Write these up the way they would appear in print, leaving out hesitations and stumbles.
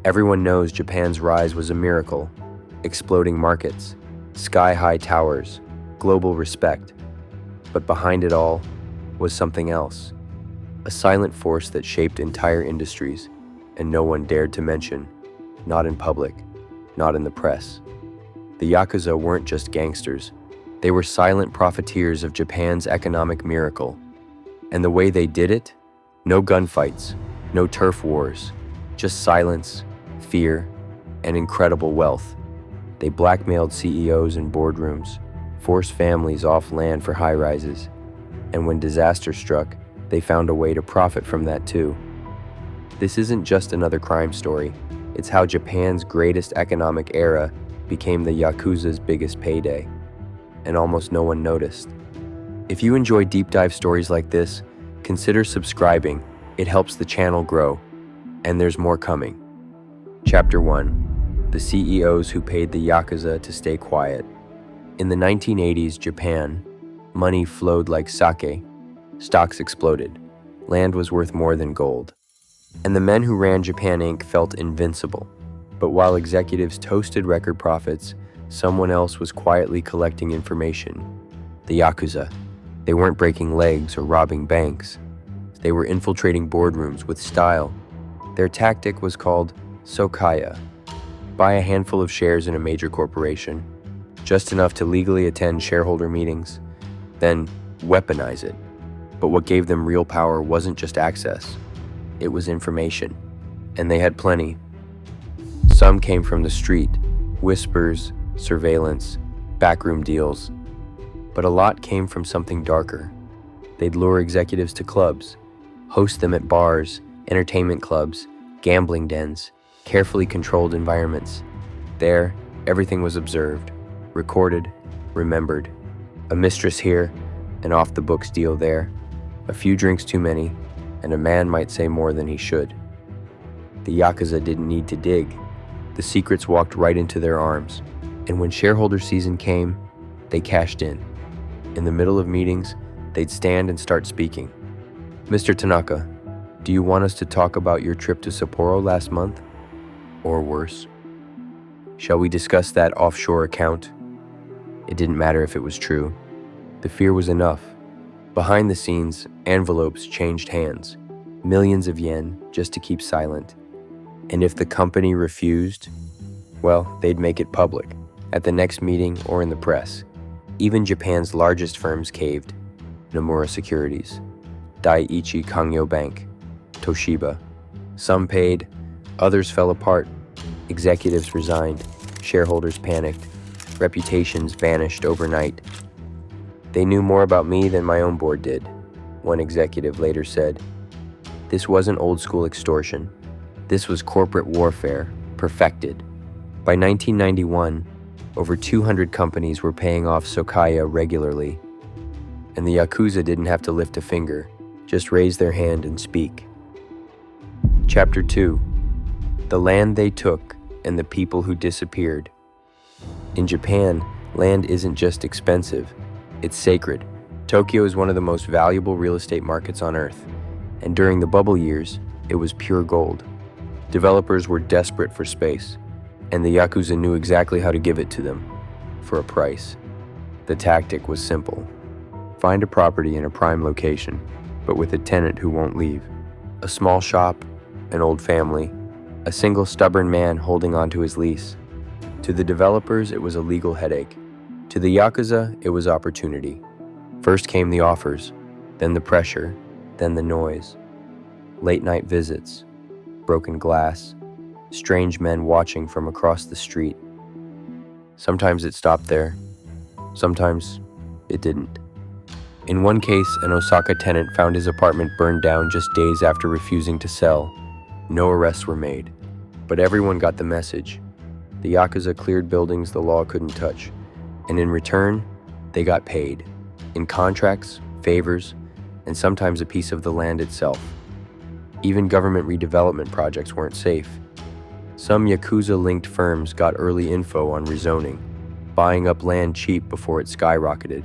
Everyone knows Japan's rise was a miracle. Exploding markets, sky-high towers, global respect. But behind it all was something else. A silent force that shaped entire industries, and no one dared to mention. Not in public, not in the press. The Yakuza weren't just gangsters. They were silent profiteers of Japan's economic miracle. And the way they did it? No gunfights, no turf wars, just silence, fear, and incredible wealth. They blackmailed CEOs in boardrooms, forced families off land for high-rises, and when disaster struck, they found a way to profit from that too. This isn't just another crime story. It's how Japan's greatest economic era became the Yakuza's biggest payday, and almost no one noticed. If you enjoy deep dive stories like this, consider subscribing. It helps the channel grow, and there's more coming. Chapter 1: The CEOs who paid the Yakuza to stay quiet. In the 1980s Japan, money flowed like sake. Stocks exploded. Land was worth more than gold. And the men who ran Japan Inc. felt invincible. But while executives toasted record profits, someone else was quietly collecting information. The Yakuza. They weren't breaking legs or robbing banks. They were infiltrating boardrooms with style. Their tactic was called sokaiya. Buy a handful of shares in a major corporation, just enough to legally attend shareholder meetings, then weaponize it. But what gave them real power wasn't just access. It was information. And they had plenty. Some came from the street, whispers, surveillance, backroom deals. But a lot came from something darker. They'd lure executives to clubs, host them at bars, entertainment clubs, gambling dens, carefully controlled environments. There, everything was observed, recorded, remembered. A mistress here, an off-the-books deal there, a few drinks too many, and a man might say more than he should. The Yakuza didn't need to dig. The secrets walked right into their arms. And when shareholder season came, they cashed in. In the middle of meetings, they'd stand and start speaking. "Mr. Tanaka, do you want us to talk about your trip to Sapporo last month? Or worse? Shall we discuss that offshore account?" It didn't matter if it was true. The fear was enough. Behind the scenes, envelopes changed hands. Millions of yen just to keep silent. And if the company refused, well, they'd make it public, at the next meeting or in the press. Even Japan's largest firms caved. Nomura Securities, Daiichi Kangyo Bank, Toshiba. Some paid, others fell apart. Executives resigned, shareholders panicked, reputations vanished overnight. "They knew more about me than my own board did," one executive later said. This wasn't old-school extortion. This was corporate warfare, perfected. By 1991, over 200 companies were paying off sokaiya regularly. And the Yakuza didn't have to lift a finger, just raise their hand and speak. Chapter 2: The land they took and the people who disappeared. In Japan, land isn't just expensive, it's sacred. Tokyo is one of the most valuable real estate markets on earth, and during the bubble years, it was pure gold. Developers were desperate for space, and the Yakuza knew exactly how to give it to them, for a price. The tactic was simple. Find a property in a prime location, but with a tenant who won't leave. A small shop, an old family, a single stubborn man holding onto his lease. To the developers, it was a legal headache. To the Yakuza, it was opportunity. First came the offers, then the pressure, then the noise. Late-night visits, broken glass, strange men watching from across the street. Sometimes it stopped there. Sometimes it didn't. In one case, an Osaka tenant found his apartment burned down just days after refusing to sell. No arrests were made, but everyone got the message. The Yakuza cleared buildings the law couldn't touch, and in return, they got paid. In contracts, favors, and sometimes a piece of the land itself. Even government redevelopment projects weren't safe. Some Yakuza-linked firms got early info on rezoning, buying up land cheap before it skyrocketed.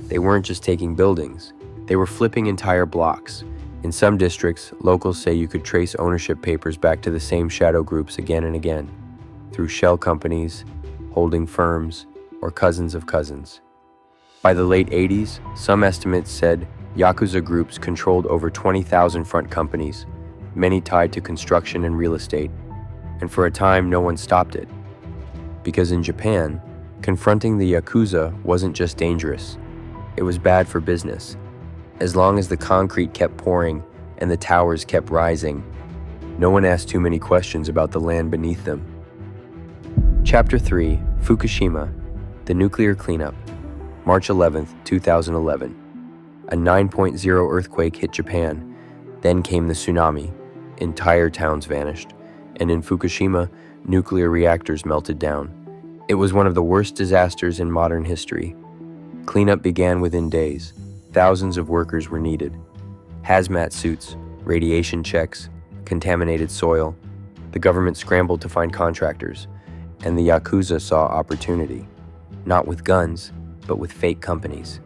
They weren't just taking buildings, they were flipping entire blocks, In some districts, locals say you could trace ownership papers back to the same shadow groups again and again, through shell companies, holding firms, or cousins of cousins. By the late 80s, some estimates said Yakuza groups controlled over 20,000 front companies, many tied to construction and real estate, and for a time no one stopped it. Because in Japan, confronting the Yakuza wasn't just dangerous, it was bad for business. As long as the concrete kept pouring and the towers kept rising, no one asked too many questions about the land beneath them. Chapter 3, Fukushima, the nuclear cleanup. March 11, 2011. A 9.0 earthquake hit Japan. Then came the tsunami. Entire towns vanished. And in Fukushima, nuclear reactors melted down. It was one of the worst disasters in modern history. Cleanup began within days. Thousands of workers were needed. Hazmat suits, radiation checks, contaminated soil. The government scrambled to find contractors, and the Yakuza saw opportunity. Not with guns, but with fake companies.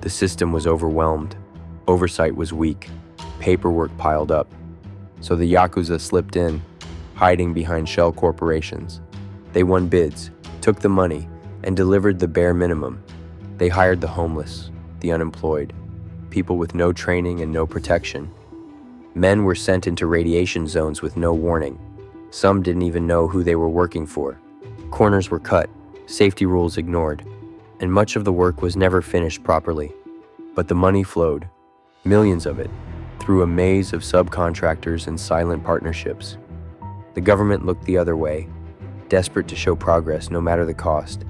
The system was overwhelmed. Oversight was weak. Paperwork piled up. So the Yakuza slipped in, hiding behind shell corporations. They won bids, took the money, and delivered the bare minimum. They hired the homeless, the unemployed, people with no training and no protection. Men were sent into radiation zones with no warning. Some didn't even know who they were working for. Corners were cut, safety rules ignored, and much of the work was never finished properly. But the money flowed, millions of it, through a maze of subcontractors and silent partnerships. The government looked the other way, desperate to show progress no matter the cost.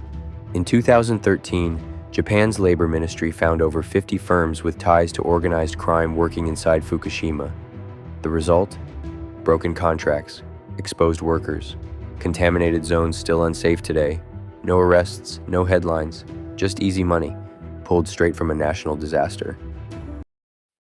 In 2013, Japan's labor ministry found over 50 firms with ties to organized crime working inside Fukushima. The result? Broken contracts, exposed workers, contaminated zones still unsafe today. No arrests, no headlines, just easy money, pulled straight from a national disaster.